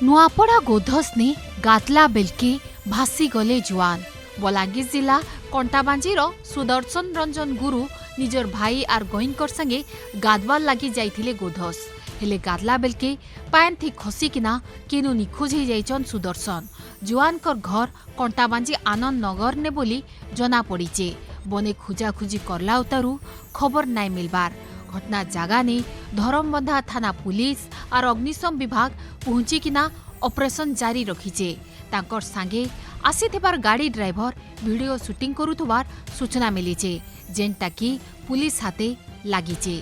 नुआपड़ा गोधस ने गातला बेलके भासी गले जुआन। बलांगीर जिला कंटाबांजीर सुदर्शन रंजन गुरु निजर भाई आर गईनकर संगे गादवार लगी जाइथिले गोधस। हेले गादला बेलके पान थी खसिकिना केनु निखोज हो जाइछन सुदर्शन। जुआनकर घर कंटाबांजी आनंद नगर ने बोली जना पड़ीचे। बने खुजाखुजी करला उतारू खबर नाई मिलबार। घटना जगह ने धरमबंधा थाना पुलिस और अग्निशम विभाग पहुंचिकिना ऑपरेशन जारी रखीचे। तांकर सांगे आसीथिबार गाड़ी ड्राइवर वीडियो शूटिंग करुथबार सूचना मिलीचे, जेनटा कि पुलिस हाथे लागिचे।